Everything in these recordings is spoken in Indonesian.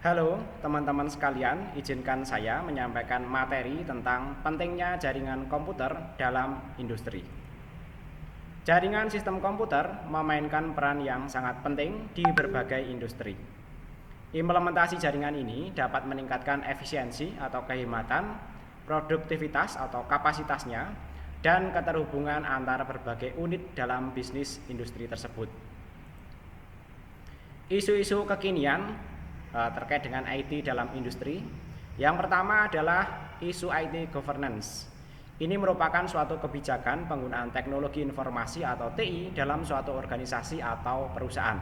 Halo teman-teman sekalian, izinkan saya menyampaikan materi tentang pentingnya jaringan komputer dalam industri. Jaringan sistem komputer memainkan peran yang sangat penting di berbagai industri. Implementasi jaringan ini dapat meningkatkan efisiensi atau kehematan, produktivitas atau kapasitasnya, dan keterhubungan antara berbagai unit dalam bisnis industri tersebut. Isu-isu kekinian terkait dengan IT dalam industri. Yang pertama adalah isu IT governance. Ini merupakan suatu kebijakan penggunaan teknologi informasi atau TI dalam suatu organisasi atau perusahaan.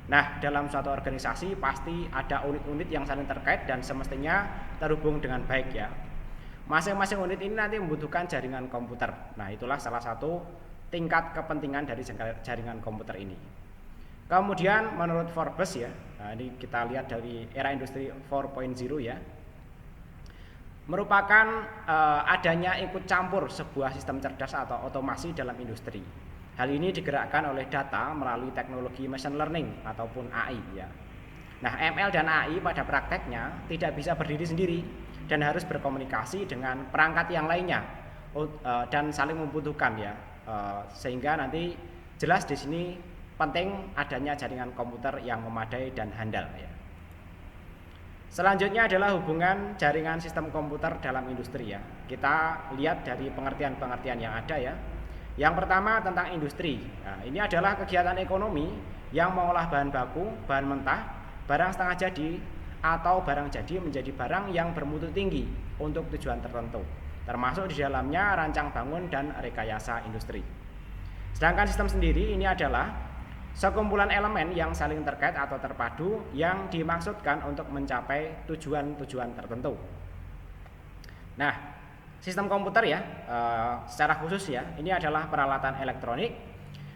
Nah, dalam suatu organisasi pasti ada unit-unit yang saling terkait dan semestinya terhubung dengan baik ya. Masing-masing unit ini nanti membutuhkan jaringan komputer. Nah, itulah salah satu tingkat kepentingan dari jaringan komputer ini. Kemudian menurut Forbes ya, nah ini kita lihat dari era industri 4.0 ya, merupakan adanya ikut campur sebuah sistem cerdas atau otomasi dalam industri. Hal ini digerakkan oleh data melalui teknologi machine learning ataupun AI ya. Nah, ML dan AI pada prakteknya tidak bisa berdiri sendiri dan harus berkomunikasi dengan perangkat yang lainnya dan saling membutuhkan ya, sehingga nanti jelas di sini penting adanya jaringan komputer yang memadai dan handal ya. Selanjutnya adalah hubungan jaringan sistem komputer dalam industri ya. Kita lihat dari pengertian-pengertian yang ada ya. Yang pertama tentang industri. Nah, ini adalah kegiatan ekonomi yang mengolah bahan baku, bahan mentah, barang setengah jadi atau barang jadi menjadi barang yang bermutu tinggi untuk tujuan tertentu. Termasuk di dalamnya rancang bangun dan rekayasa industri. Sedangkan sistem sendiri ini adalah sekumpulan elemen yang saling terkait atau terpadu yang dimaksudkan untuk mencapai tujuan-tujuan tertentu. Nah, sistem komputer ya, secara khusus ya, ini adalah peralatan elektronik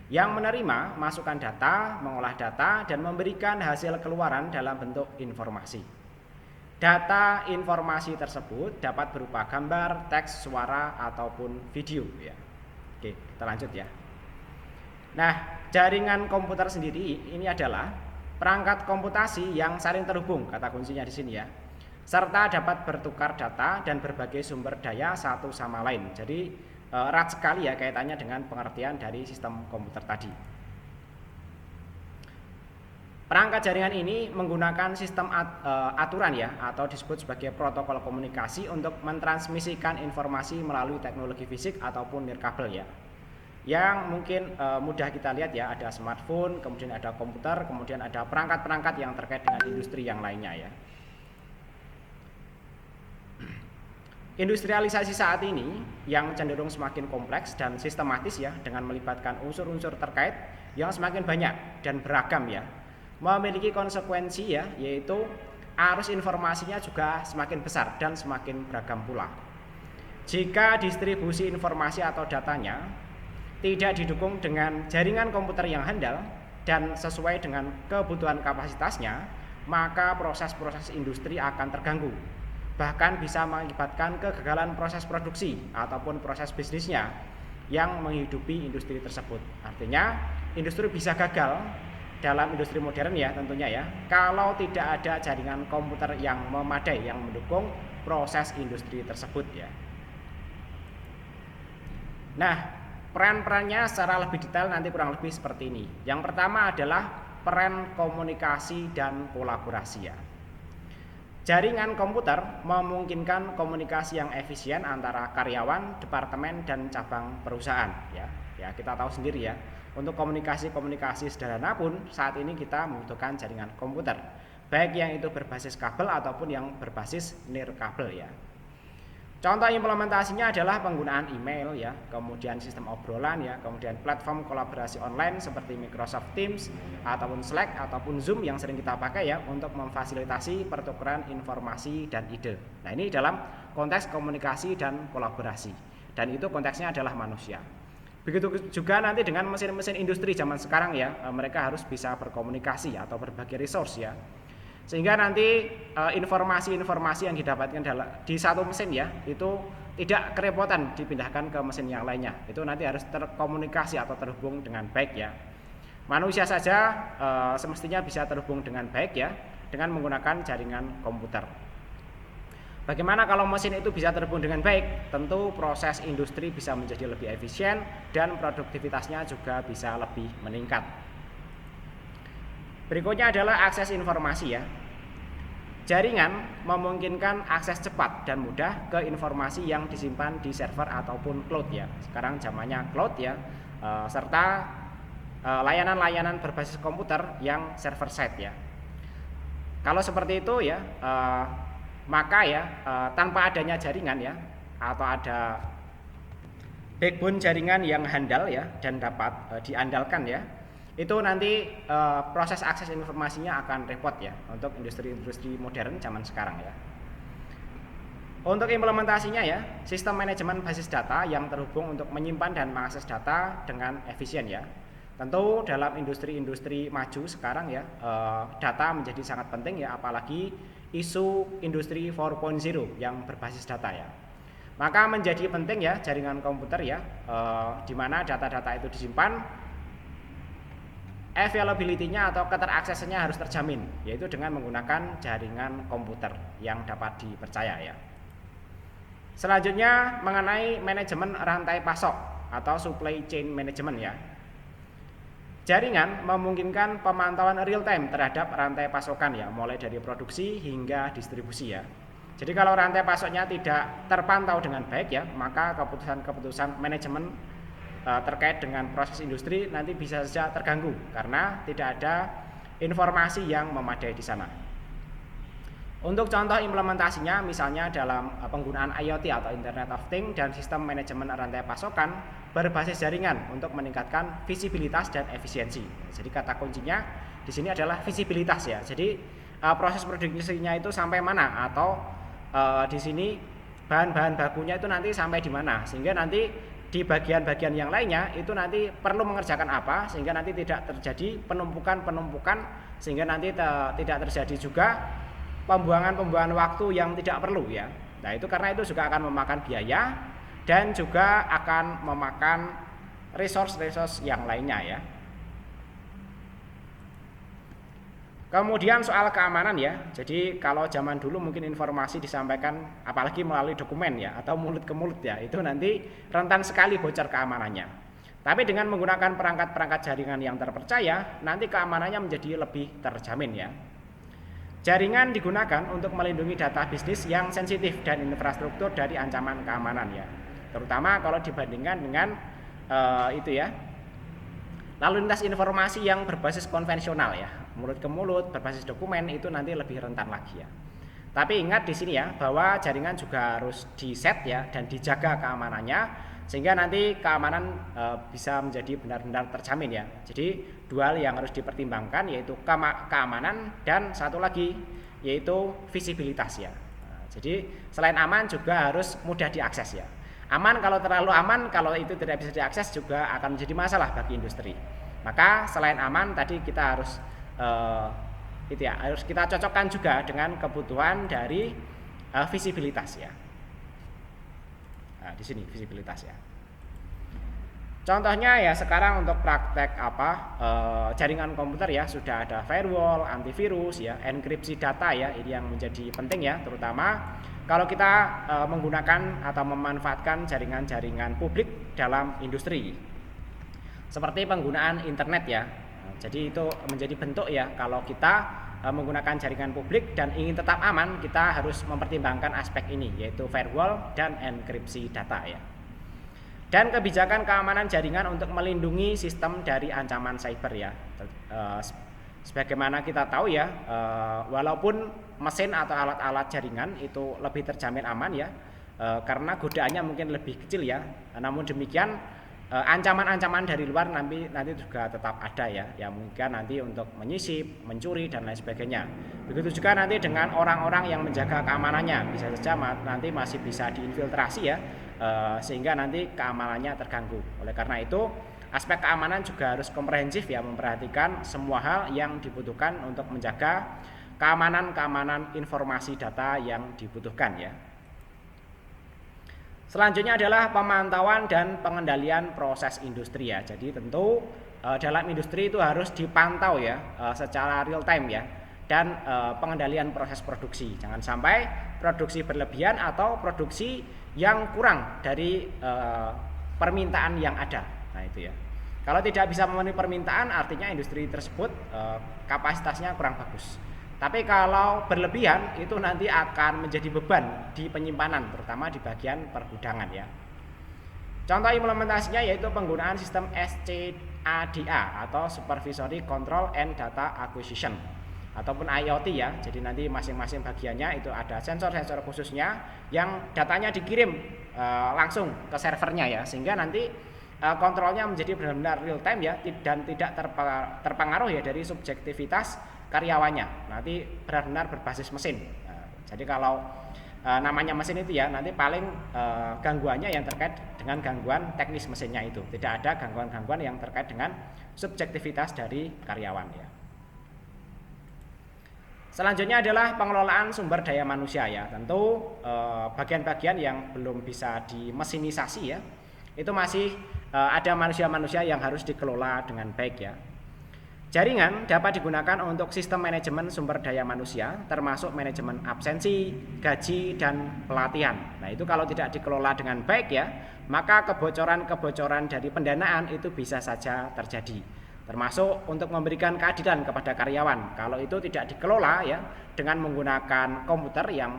yang menerima masukan data, mengolah data, dan memberikan hasil keluaran dalam bentuk informasi. Data informasi tersebut dapat berupa gambar, teks, suara, ataupun video ya. Oke, kita lanjut ya. Nah, jaringan komputer sendiri ini adalah perangkat komputasi yang saling terhubung, kata kuncinya di sini ya, serta dapat bertukar data dan berbagai sumber daya satu sama lain. Jadi erat sekali ya kaitannya dengan pengertian dari sistem komputer tadi. Perangkat jaringan ini menggunakan sistem aturan ya, atau disebut sebagai protokol komunikasi untuk mentransmisikan informasi melalui teknologi fisik ataupun nirkabel ya. Yang mungkin mudah kita lihat ya, ada smartphone, kemudian ada komputer, kemudian ada perangkat-perangkat yang terkait dengan industri yang lainnya ya. Industrialisasi saat ini yang cenderung semakin kompleks dan sistematis ya, dengan melibatkan unsur-unsur terkait yang semakin banyak dan beragam ya, memiliki konsekuensi ya, yaitu arus informasinya juga semakin besar dan semakin beragam pula. Jika distribusi informasi atau datanya tidak didukung dengan jaringan komputer yang handal dan sesuai dengan kebutuhan kapasitasnya, maka proses-proses industri akan terganggu. Bahkan bisa mengakibatkan kegagalan proses produksi ataupun proses bisnisnya yang menghidupi industri tersebut. Artinya, industri bisa gagal dalam industri modern ya tentunya ya, kalau tidak ada jaringan komputer yang memadai yang mendukung proses industri tersebut ya. Nah, peran-perannya secara lebih detail nanti kurang lebih seperti ini. Yang pertama adalah peran komunikasi dan kolaborasi ya. Jaringan komputer memungkinkan komunikasi yang efisien antara karyawan, departemen, dan cabang perusahaan ya. Ya, kita tahu sendiri ya, untuk komunikasi-komunikasi sederhana pun saat ini kita membutuhkan jaringan komputer, baik yang itu berbasis kabel ataupun yang berbasis nirkabel ya. Contoh implementasinya adalah penggunaan email ya, kemudian sistem obrolan ya, kemudian platform kolaborasi online seperti Microsoft Teams ataupun Slack ataupun Zoom yang sering kita pakai ya untuk memfasilitasi pertukaran informasi dan ide. Nah, ini dalam konteks komunikasi dan kolaborasi. Dan itu konteksnya adalah manusia. Begitu juga nanti dengan mesin-mesin industri zaman sekarang ya, mereka harus bisa berkomunikasi atau berbagi resource ya. Sehingga nanti informasi-informasi yang didapatkan di satu mesin ya, itu tidak kerepotan dipindahkan ke mesin yang lainnya. Itu nanti harus terkomunikasi atau terhubung dengan baik ya. Manusia saja semestinya bisa terhubung dengan baik ya, dengan menggunakan jaringan komputer. Bagaimana kalau mesin itu bisa terhubung dengan baik? Tentu proses industri bisa menjadi lebih efisien dan produktivitasnya juga bisa lebih meningkat. Berikutnya adalah akses informasi ya. Jaringan memungkinkan akses cepat dan mudah ke informasi yang disimpan di server ataupun cloud ya. Sekarang zamannya cloud ya, serta layanan-layanan berbasis komputer yang server side ya. Kalau seperti itu ya, maka ya tanpa adanya jaringan ya, atau ada backbone jaringan yang handal ya dan dapat diandalkan ya, itu nanti proses akses informasinya akan repot ya untuk industri-industri modern zaman sekarang ya. Untuk implementasinya ya, sistem manajemen basis data yang terhubung untuk menyimpan dan mengakses data dengan efisien ya. Tentu dalam industri-industri maju sekarang ya, data menjadi sangat penting ya, apalagi isu industri 4.0 yang berbasis data ya. Maka menjadi penting ya jaringan komputer ya, di mana data-data itu disimpan, availability-nya atau keteraksesannya harus terjamin, yaitu dengan menggunakan jaringan komputer yang dapat dipercaya ya. Selanjutnya mengenai manajemen rantai pasok atau supply chain management ya. Jaringan memungkinkan pemantauan real time terhadap rantai pasokan ya, mulai dari produksi hingga distribusi ya. Jadi kalau rantai pasoknya tidak terpantau dengan baik ya, maka keputusan-keputusan manajemen terkait dengan proses industri nanti bisa saja terganggu karena tidak ada informasi yang memadai di sana. Untuk contoh implementasinya misalnya dalam penggunaan IoT atau Internet of Things dan sistem manajemen rantai pasokan berbasis jaringan untuk meningkatkan visibilitas dan efisiensi. Jadi kata kuncinya di sini adalah visibilitas ya. Jadi proses produksinya itu sampai mana, atau di sini bahan-bahan bakunya itu nanti sampai di mana, sehingga nanti di bagian-bagian yang lainnya itu nanti perlu mengerjakan apa, sehingga nanti tidak terjadi penumpukan sehingga nanti tidak terjadi juga pembuangan waktu yang tidak perlu ya. Nah itu karena itu juga akan memakan biaya dan juga akan memakan resource yang lainnya ya. Kemudian soal keamanan ya. Jadi kalau zaman dulu mungkin informasi disampaikan apalagi melalui dokumen ya, atau mulut ke mulut ya, itu nanti rentan sekali bocor keamanannya. Tapi dengan menggunakan perangkat-perangkat jaringan yang terpercaya, nanti keamanannya menjadi lebih terjamin ya. Jaringan digunakan untuk melindungi data bisnis yang sensitif dan infrastruktur dari ancaman keamanan ya. Terutama kalau dibandingkan dengan itu ya, lalu lintas informasi yang berbasis konvensional ya, mulut ke mulut, berbasis dokumen, itu nanti lebih rentan lagi ya. Tapi ingat di sini ya, bahwa jaringan juga harus di-set ya dan dijaga keamanannya, sehingga nanti keamanan bisa menjadi benar-benar terjamin ya. Jadi dua hal yang harus dipertimbangkan, yaitu keamanan dan satu lagi yaitu visibilitas ya. Jadi selain aman juga harus mudah diakses ya. Aman kalau terlalu aman, kalau itu tidak bisa diakses juga akan menjadi masalah bagi industri. Maka selain aman tadi kita harus harus kita cocokkan juga dengan kebutuhan dari visibilitas ya. Nah, di sini visibilitas ya. Contohnya ya sekarang untuk praktek jaringan komputer ya, sudah ada firewall, antivirus ya, enkripsi data ya, ini yang menjadi penting ya, terutama kalau kita menggunakan atau memanfaatkan jaringan-jaringan publik dalam industri. Seperti penggunaan internet ya. Jadi itu menjadi bentuk ya, kalau kita menggunakan jaringan publik dan ingin tetap aman, kita harus mempertimbangkan aspek ini, yaitu firewall dan enkripsi data ya. Dan kebijakan keamanan jaringan untuk melindungi sistem dari ancaman cyber ya. Sebagaimana kita tahu ya, walaupun mesin atau alat-alat jaringan itu lebih terjamin aman ya, karena godaannya mungkin lebih kecil ya. Namun demikian ancaman-ancaman dari luar nanti juga tetap ada ya, yang mungkin nanti untuk menyisip, mencuri dan lain sebagainya. Begitu juga nanti dengan orang-orang yang menjaga keamanannya, bisa saja nanti masih bisa diinfiltrasi ya, sehingga nanti keamanannya terganggu. Oleh karena itu aspek keamanan juga harus komprehensif ya, memperhatikan semua hal yang dibutuhkan untuk menjaga keamanan informasi data yang dibutuhkan ya. Selanjutnya adalah pemantauan dan pengendalian proses industri ya. Jadi tentu dalam industri itu harus dipantau ya, secara real time ya. dan pengendalian proses produksi. Jangan sampai produksi berlebihan atau produksi yang kurang dari permintaan yang ada. Nah itu ya. Kalau tidak bisa memenuhi permintaan, artinya industri tersebut kapasitasnya kurang bagus. Tapi kalau berlebihan, itu nanti akan menjadi beban di penyimpanan, terutama di bagian pergudangan ya. Contoh implementasinya yaitu penggunaan sistem SCADA atau Supervisory Control and Data Acquisition ataupun IoT ya. Jadi nanti masing-masing bagiannya itu ada sensor-sensor khususnya yang datanya dikirim langsung ke servernya ya, sehingga nanti kontrolnya menjadi benar-benar real time ya dan tidak terpengaruh ya dari subjektivitas karyawannya. Nanti benar-benar berbasis mesin. Jadi kalau namanya mesin itu ya nanti paling gangguannya yang terkait dengan gangguan teknis mesinnya itu, tidak ada gangguan-gangguan yang terkait dengan subjektivitas dari karyawan ya. Selanjutnya adalah pengelolaan sumber daya manusia ya. Tentu bagian-bagian yang belum bisa dimesinisasi ya, itu masih ada manusia-manusia yang harus dikelola dengan baik ya. Jaringan dapat digunakan untuk sistem manajemen sumber daya manusia, termasuk manajemen absensi, gaji, dan pelatihan. Nah itu kalau tidak dikelola dengan baik ya, maka kebocoran-kebocoran dari pendanaan itu bisa saja terjadi. Termasuk untuk memberikan keadilan kepada karyawan. Kalau itu tidak dikelola ya, dengan menggunakan komputer yang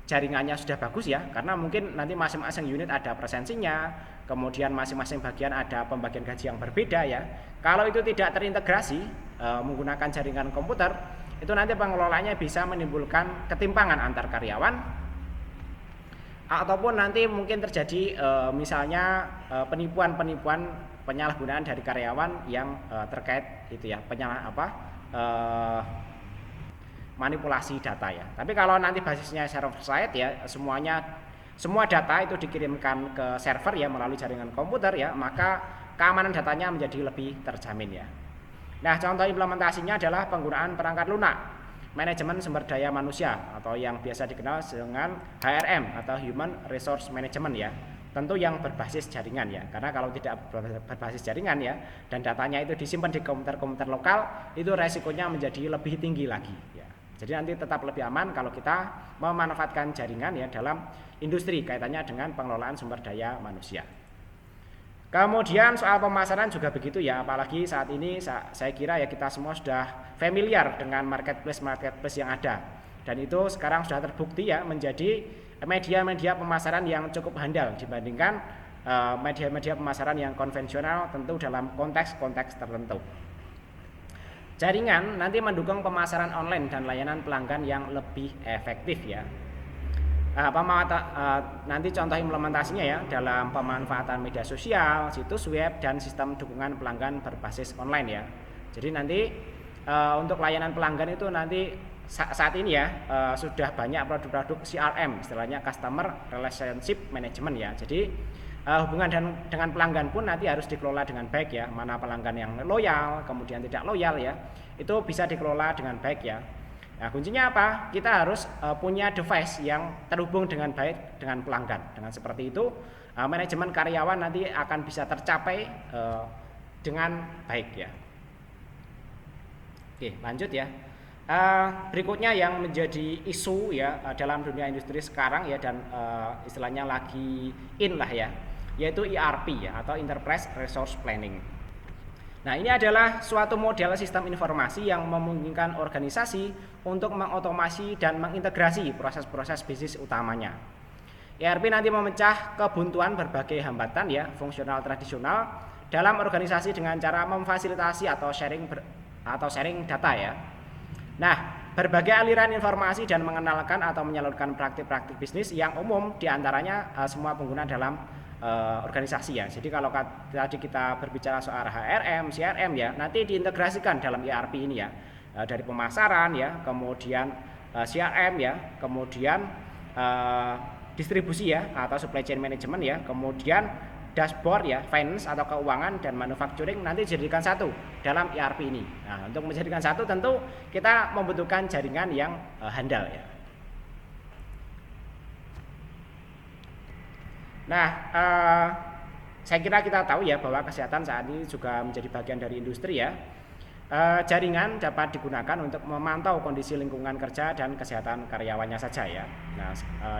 jaringannya sudah bagus ya, karena mungkin nanti masing-masing unit ada presensinya, kemudian masing-masing bagian ada pembagian gaji yang berbeda ya. Kalau itu tidak terintegrasi menggunakan jaringan komputer, itu nanti pengelolanya bisa menimbulkan ketimpangan antar karyawan, ataupun nanti mungkin terjadi misalnya penipuan-penipuan penyalahgunaan dari karyawan yang terkait itu ya, manipulasi data ya. Tapi kalau nanti basisnya server side ya, semua data itu dikirimkan ke server ya melalui jaringan komputer ya, maka keamanan datanya menjadi lebih terjamin ya. Nah, contoh implementasinya adalah penggunaan perangkat lunak, manajemen sumber daya manusia atau yang biasa dikenal dengan HRM atau Human Resource Management ya. Tentu yang berbasis jaringan ya, karena kalau tidak berbasis jaringan ya dan datanya itu disimpan di komputer-komputer lokal, itu resikonya menjadi lebih tinggi lagi ya. Jadi nanti tetap lebih aman kalau kita memanfaatkan jaringan ya dalam industri kaitannya dengan pengelolaan sumber daya manusia. Kemudian soal pemasaran juga begitu ya, apalagi saat ini saya kira ya kita semua sudah familiar dengan marketplace yang ada. Dan itu sekarang sudah terbukti ya menjadi media-media pemasaran yang cukup handal dibandingkan media-media pemasaran yang konvensional, tentu dalam konteks-konteks tertentu. Jaringan nanti mendukung pemasaran online dan layanan pelanggan yang lebih efektif ya. Nanti contoh implementasinya ya dalam pemanfaatan media sosial, situs web, dan sistem dukungan pelanggan berbasis online ya. Jadi nanti untuk layanan pelanggan itu nanti saat ini ya sudah banyak produk-produk CRM, istilahnya Customer Relationship Management ya. Jadi hubungan dengan pelanggan pun nanti harus dikelola dengan baik ya. Mana pelanggan yang loyal, kemudian tidak loyal ya, itu bisa dikelola dengan baik ya. Nah, kuncinya apa? Kita harus punya device yang terhubung dengan baik dengan pelanggan. Dengan seperti itu, manajemen karyawan nanti akan bisa tercapai dengan baik ya. Oke, lanjut ya. Berikutnya yang menjadi isu ya dalam dunia industri sekarang ya dan istilahnya lagi in lah ya, yaitu ERP ya atau Enterprise Resource Planning. Nah, ini adalah suatu model sistem informasi yang memungkinkan organisasi untuk mengotomasi dan mengintegrasi proses-proses bisnis utamanya. ERP nanti memecah kebuntuan berbagai hambatan ya fungsional tradisional dalam organisasi dengan cara memfasilitasi atau sharing data ya. Nah, berbagai aliran informasi dan mengenalkan atau menyalurkan praktik-praktik bisnis yang umum diantaranya semua pengguna dalam organisasi ya. Jadi kalau tadi kita berbicara soal HRM, CRM ya, nanti diintegrasikan dalam ERP ini ya. Dari pemasaran ya, kemudian CRM ya, kemudian distribusi ya atau supply chain management ya, kemudian dashboard ya, finance atau keuangan dan manufacturing nanti dijadikan satu dalam ERP ini. Nah, untuk menjadikan satu tentu kita membutuhkan jaringan yang handal ya. Nah, saya kira kita tahu ya bahwa kesehatan saat ini juga menjadi bagian dari industri ya. Jaringan dapat digunakan untuk memantau kondisi lingkungan kerja dan kesehatan karyawannya saja ya. Nah,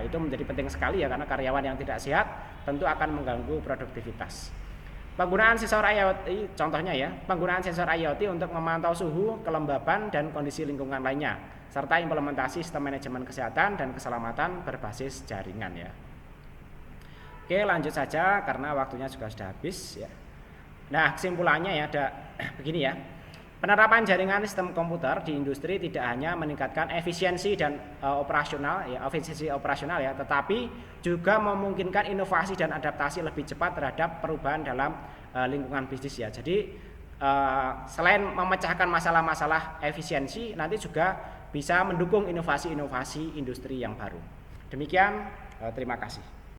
itu menjadi penting sekali ya, karena karyawan yang tidak sehat tentu akan mengganggu produktivitas. Penggunaan sensor IoT, contohnya ya, penggunaan sensor IoT untuk memantau suhu, kelembaban, dan kondisi lingkungan lainnya, serta implementasi sistem manajemen kesehatan dan keselamatan berbasis jaringan ya. Oke, lanjut saja karena waktunya juga sudah habis ya. Nah, kesimpulannya ya ada begini ya. Penerapan jaringan sistem komputer di industri tidak hanya meningkatkan efisiensi dan efisiensi operasional ya, tetapi juga memungkinkan inovasi dan adaptasi lebih cepat terhadap perubahan dalam lingkungan bisnis ya. Jadi selain memecahkan masalah-masalah efisiensi, nanti juga bisa mendukung inovasi-inovasi industri yang baru. Demikian, terima kasih.